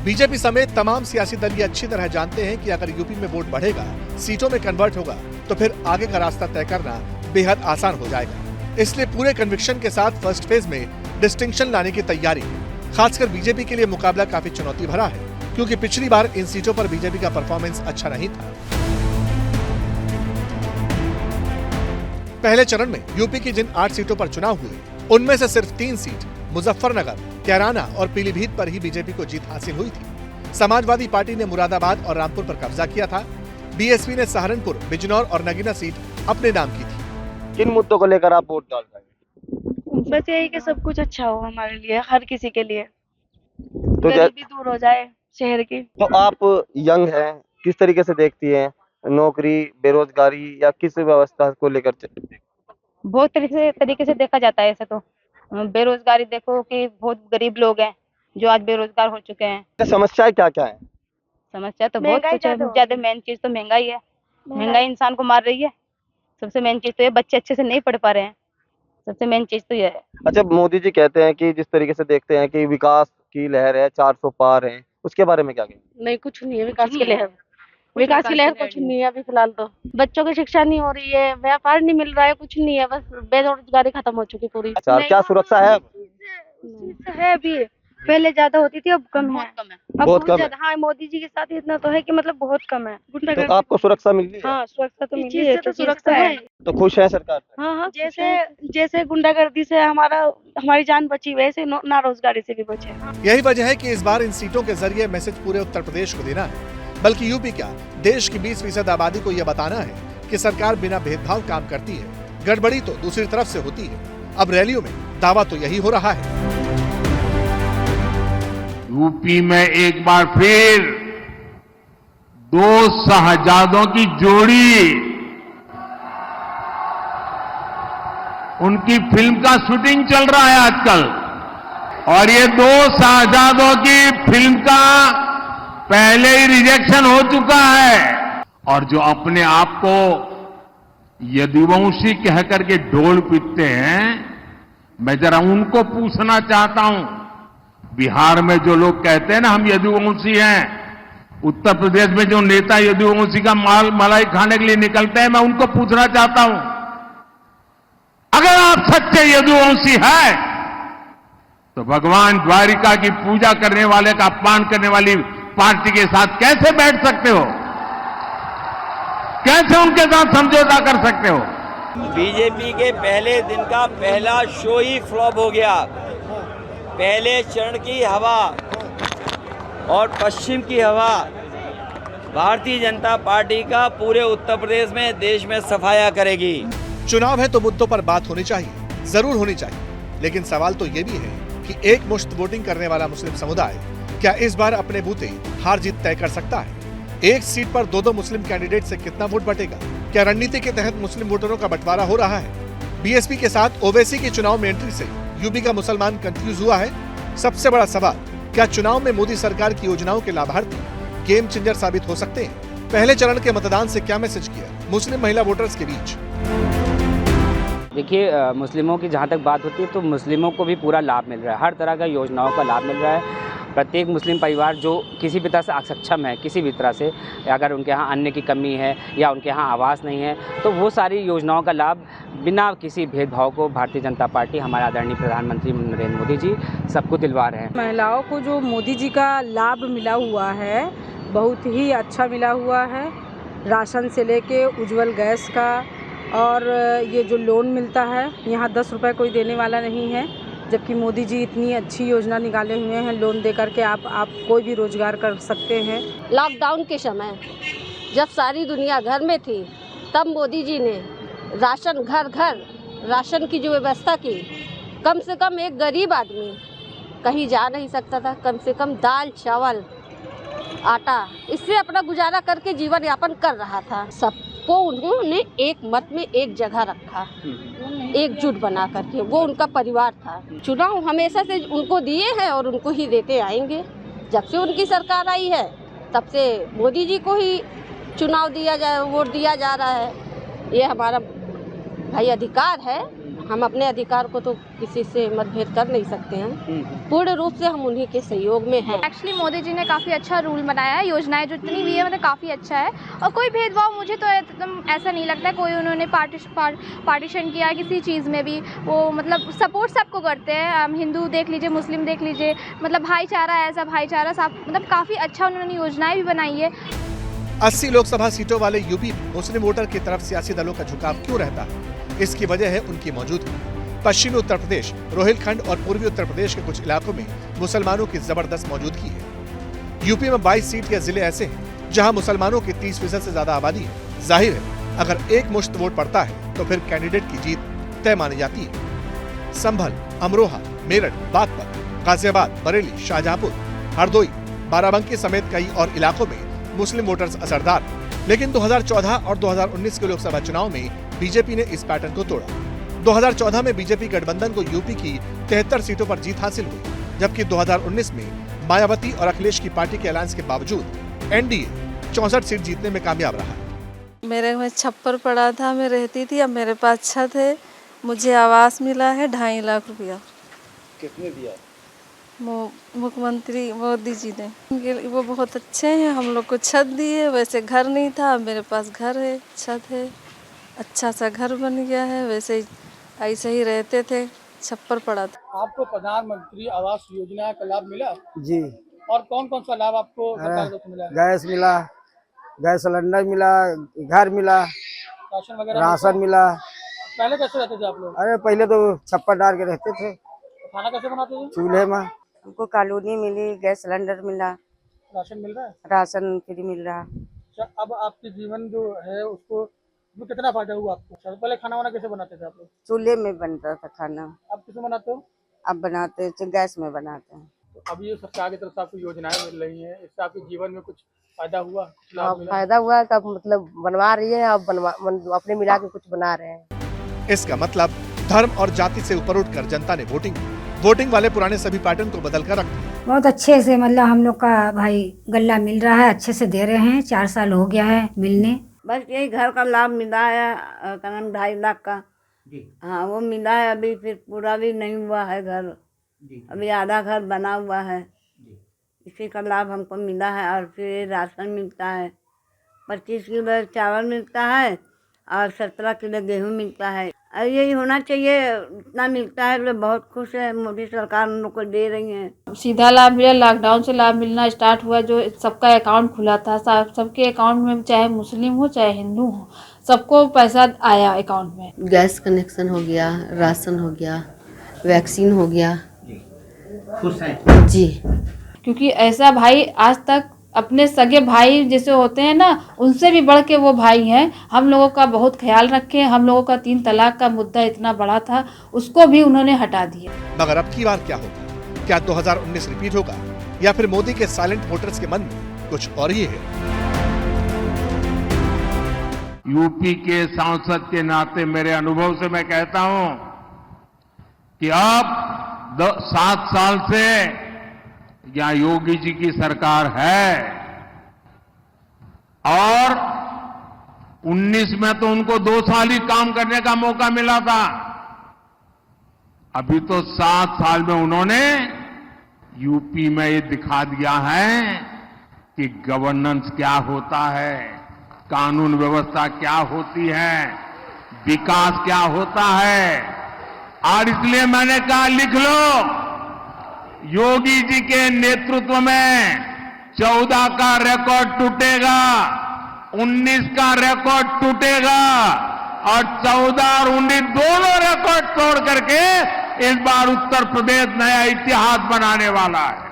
BJP समेत तमाम सियासी दल ये अच्छी तरह जानते हैं कि अगर यूपी में वोट बढ़ेगा, सीटों में कन्वर्ट होगा, तो फिर आगे का रास्ता तय करना बेहद आसान हो जाएगा। इसलिए पूरे कन्विक्शन के साथ फर्स्ट फेज में डिस्टिंक्शन लाने की तैयारी है। खासकर बीजेपी के लिए मुकाबला काफी चुनौती भरा है, क्योंकि पिछली बार इन सीटों पर बीजेपी का परफॉर्मेंस अच्छा नहीं था। पहले चरण में यूपी की जिन 8 सीटों पर चुनाव हुए, उनमें से सिर्फ 3 सीट मुजफ्फरनगर, कैराना और पीलीभीत पर ही बीजेपी को जीत हासिल हुई थी। समाजवादी पार्टी ने मुरादाबाद और रामपुर पर कब्जा किया था। बीएसपी ने सहारनपुर, बिजनौर और नगीना सीट अपने नाम की थी। किन मुद्दों को लेकर आप वोट डाल रहे हैं? बस यही कि सब कुछ अच्छा हो हमारे लिए, हर किसी के लिए, तो गरीबी दूर हो जाए शहर की। तो आप यंग हैं, किस तरीके से देखती हैं नौकरी, बेरोजगारी या किस व्यवस्था को लेकर? बहुत तरीके से देखा जाता है। ऐसे तो बेरोजगारी देखो कि बहुत गरीब लोग हैं जो आज बेरोजगार हो चुके हैं। समस्याएं क्या क्या है? समस्या तो बहुत कुछ है। ज्यादा मेन चीज तो महंगाई है। महंगाई इंसान को मार रही है। सबसे मेन चीज तो ये, बच्चे अच्छे से नहीं पढ़ पा रहे हैं। सबसे मेन चीज तो ये है। अच्छा, मोदी जी कहते हैं कि जिस तरीके से देखते हैं कि विकास की लहर है, 400 पार है, उसके बारे में क्या कहेंगे? नहीं, कुछ नहीं है विकास की लहर। विकास की लहर कुछ नहीं है अभी फिलहाल तो। बच्चों की शिक्षा नहीं हो रही है, व्यापार नहीं मिल रहा है, कुछ नहीं है, बस बेरोजगारी खत्म हो चुकी पूरी। अच्छा, क्या सुरक्षा है? है अभी, पहले ज्यादा होती थी, अब कम है। अब बहुत कम है। ज्यादा। हाँ, मोदी जी के साथ इतना तो है कि मतलब बहुत कम है। तो आपको सुरक्षा मिल रही है? हाँ, सुरक्षा तो मिली है, तो सुरक्षा है। तो खुश है सरकार से? हाँ, जैसे गुंडागर्दी से हमारी जान बची, वैसे ना रोजगारी से भी बचे। यही वजह है कि इस बार इन सीटों के जरिए मैसेज पूरे उत्तर प्रदेश को देना है, बल्कि यूपी क्या, देश की 20% आबादी को यह बताना है कि सरकार बिना भेदभाव काम करती है। गड़बड़ी तो दूसरी तरफ से होती है। अब रैलियों में दावा तो यही हो रहा है। यूपी में एक बार फिर 2 शहजादों की जोड़ी, उनकी फिल्म का शूटिंग चल रहा है आजकल, और ये 2 शहजादों की फिल्म का पहले ही रिजेक्शन हो चुका है। और जो अपने आप को यदुवंशी कह करके ढोल पीटते हैं, मैं जरा उनको पूछना चाहता हूं, बिहार में जो लोग कहते हैं ना हम यदुवंशी हैं, उत्तर प्रदेश में जो नेता यदुवंशी का मलाई खाने के लिए निकलते हैं, मैं उनको पूछना चाहता हूं, अगर आप सच्चे यदुवंशी हैं तो भगवान द्वारिका की पूजा करने वाले का अपमान करने वाली पार्टी के साथ कैसे बैठ सकते हो? कैसे उनके साथ समझौता कर सकते हो? बीजेपी के पहले दिन का पहला शो ही फ्लॉप हो गया। पहले चरण की हवा और पश्चिम की हवा भारतीय जनता पार्टी का पूरे उत्तर प्रदेश में, देश में सफाया करेगी। चुनाव है तो मुद्दों पर बात होनी चाहिए, जरूर होनी चाहिए, लेकिन सवाल तो ये भी है कि एक मुश्त वोटिंग करने वाला मुस्लिम समुदाय क्या इस बार अपने बूते हार जीत तय कर सकता है? एक सीट पर 2 मुस्लिम कैंडिडेट से कितना वोट बटेगा? क्या रणनीति के तहत मुस्लिम वोटरों का बंटवारा हो रहा है? बीएसपी के साथ ओवैसी के चुनाव में एंट्री से यूपी का मुसलमान कंफ्यूज हुआ है? सबसे बड़ा सवाल, क्या चुनाव में मोदी सरकार की योजनाओं के लाभार्थी गेम चेंजर साबित हो सकते हैं? पहले चरण के मतदान से क्या मैसेज किया मुस्लिम महिला वोटर्स के बीच? देखिए, मुस्लिमों की जहाँ तक बात होती है तो मुस्लिमों को भी पूरा लाभ मिल रहा है, हर तरह का योजनाओं का लाभ मिल रहा है। प्रत्येक मुस्लिम परिवार जो किसी भी तरह से अक्षम है, किसी भी तरह से, अगर उनके यहाँ अन्न की कमी है या उनके यहाँ आवास नहीं है, तो वो सारी योजनाओं का लाभ बिना किसी भेदभाव को भारतीय जनता पार्टी, हमारे आदरणीय प्रधानमंत्री नरेंद्र मोदी जी सबको दिलवा रहे हैं। महिलाओं को जो मोदी जी का लाभ मिला हुआ है, बहुत ही अच्छा मिला हुआ है। राशन से लेके उज्ज्वल गैस का, और ये जो लोन मिलता है, यहाँ 10 रुपये कोई देने वाला नहीं है, जबकि मोदी जी इतनी अच्छी योजना निकाले हुए हैं। लोन दे करके आप कोई भी रोजगार कर सकते हैं। लॉकडाउन के समय जब सारी दुनिया घर में थी, तब मोदी जी ने राशन घर घर राशन की जो व्यवस्था की, कम से कम एक गरीब आदमी कहीं जा नहीं सकता था, कम से कम दाल चावल आटा, इससे अपना गुजारा करके जीवन यापन कर रहा था। सबको उन्होंने एक मत में एक जगह रखा, एकजुट बना करके, वो उनका परिवार था। चुनाव हमेशा से उनको दिए हैं और उनको ही देते आएंगे। जब से उनकी सरकार आई है तब से मोदी जी को ही वोट दिया जा रहा है। ये हमारा भाई अधिकार है, हम अपने अधिकार को तो किसी से मतभेद कर नहीं सकते हैं। पूर्ण रूप से हम उन्हीं के सहयोग में हैं। एक्चुअली मोदी जी ने काफ़ी अच्छा रूल बनाया है, योजनाएं जो जितनी भी है मतलब काफ़ी अच्छा है और कोई भेदभाव मुझे तो एकदम ऐसा नहीं लगता है। कोई उन्होंने पार्टीशन किया किसी चीज़ में भी, वो मतलब सपोर्ट सबको करते हैं। हम हिंदू देख लीजिए, मुस्लिम देख लीजिए, मतलब भाईचारा ऐसा भाईचारा सब मतलब काफ़ी अच्छा उन्होंने योजनाएं भी बनाई है। 80 लोकसभा सीटों वाले यूपी में मुस्लिम वोटर की तरफ सियासी दलों का झुकाव क्यों रहता है? इसकी वजह है उनकी मौजूदगी। पश्चिमी उत्तर प्रदेश, रोहिलखंड और पूर्वी उत्तर प्रदेश के कुछ इलाकों में मुसलमानों की जबरदस्त मौजूदगी है। यूपी में 22 सीट या जिले ऐसे हैं जहां मुसलमानों की 30% से ज्यादा आबादी है। जाहिर है, अगर एक मुश्त वोट पड़ता है तो फिर कैंडिडेट की जीत तय मानी जाती है। संभल, अमरोहा, मेरठ, बागपत, गाजियाबाद, बरेली, शाहजहांपुर, हरदोई, बाराबंकी समेत कई और इलाकों में मुस्लिम वोटर्स असरदार। लेकिन 2014 और 2019 के लोकसभा चुनाव में बीजेपी ने इस पैटर्न को तोड़ा। 2014 में बीजेपी गठबंधन को यूपी की 73 सीटों पर जीत हासिल हुई, जबकि 2019 में मायावती और अखिलेश की पार्टी के अलायंस के बावजूद एनडीए 64 सीट जीतने में कामयाब रहा। मेरे में छप्पर पड़ा था, मैं रहती थी, अब मेरे पास छत है। मुझे आवास मिला है 2.5 लाख रुपया। किसने दिया? मुख्यमंत्री मोदी जी ने। वो बहुत अच्छे हैं, हम लोग को छत दी है। वैसे घर नहीं था, मेरे पास घर है, छत है, अच्छा सा घर बन गया है। वैसे ही ऐसे ही रहते थे, छप्पर पड़ा था। आपको प्रधानमंत्री आवास योजना का लाभ मिला? जी। और कौन कौन सा लाभ आपको सरकार से मिला? गैस मिला, गैस सिलेंडर मिला, घर मिला, राशन वगैरह राशन मिला। पहले कैसे रहते थे आप लोग? अरे पहले तो छप्पर डाल के रहते थे। खाना कैसे बनाते थे? चूल्हे में। हमको कॉलोनी मिली, गैस सिलेंडर मिला, राशन मिल रहा है? राशन फ्री मिल रहा। अच्छा, अब आपके जीवन जो है उसको कितना फायदा हुआ आपको? पहले खाना वाना कैसे बनाते थे आप लोग? चूल्हे में बनता था खाना। अब किसमें बनाते हो? अब बनाते हैं गैस में बनाते हैं। तो अब ये सरकार की तरफ से आपको योजनाएं मिल रही हैं, इससे आपके जीवन में कुछ फायदा हुआ? फायदा हुआ का मतलब बनवा रही है, अब अपने मिला के कुछ बना रहे हैं। इसका मतलब धर्म और जाति से ऊपर उठकर जनता ने वोटिंग वाले पुराने सभी पैटर्न को बदल कर रख दिया। बहुत अच्छे से मतलब हम लोग का भाई गल्ला मिल रहा है, अच्छे से दे रहे हैं। 4 साल हो गया है मिलने। बस यही घर का लाभ मिला है, का नाम 2.5 लाख का। हाँ, वो मिला है। अभी फिर पूरा भी नहीं हुआ है घर, अभी आधा घर बना हुआ है। इसी का लाभ हमको मिला है। और फिर राशन मिलता है, 25 किलो चावल मिलता है और 17 किलो गेहूँ मिलता है। और यही होना चाहिए, इतना मिलता है तो बहुत खुश है। मोदी सरकार हम लोग को दे रही है। सीधा लाभ मिला, लॉकडाउन से लाभ मिलना स्टार्ट हुआ। जो सबका अकाउंट खुला था, सबके अकाउंट में, चाहे मुस्लिम हो चाहे हिंदू हो, सबको पैसा आया अकाउंट में। गैस कनेक्शन हो गया, राशन हो गया, वैक्सीन हो गया। खुश हैं जी, क्योंकि ऐसा भाई आज तक अपने सगे भाई जैसे होते हैं ना, उनसे भी बढ़ के वो भाई हैं। हम लोगों का बहुत ख्याल रखे। हम लोगों का 3 तलाक का मुद्दा इतना बड़ा था, उसको भी उन्होंने हटा दिया। मगर अब की बार क्या होगा? क्या 2019 रिपीट होगा या फिर मोदी के साइलेंट वोटर्स के मन में कुछ और ही है? यूपी के सांसद के नाते मेरे अनुभव से मैं कहता हूं कि अब 7 साल से यहाँ योगी जी की सरकार है और 19 में तो उनको 2 साल ही काम करने का मौका मिला था। अभी तो 7 साल में उन्होंने यूपी में ये दिखा दिया है कि गवर्नेंस क्या होता है, कानून व्यवस्था क्या होती है, विकास क्या होता है। और इसलिए मैंने कहा लिख लो, योगी जी के नेतृत्व में 14 का रिकॉर्ड टूटेगा, 19 का रिकॉर्ड टूटेगा और 14 और 19 दोनों रिकॉर्ड तोड़ करके इस बार उत्तर प्रदेश नया इतिहास बनाने वाला है।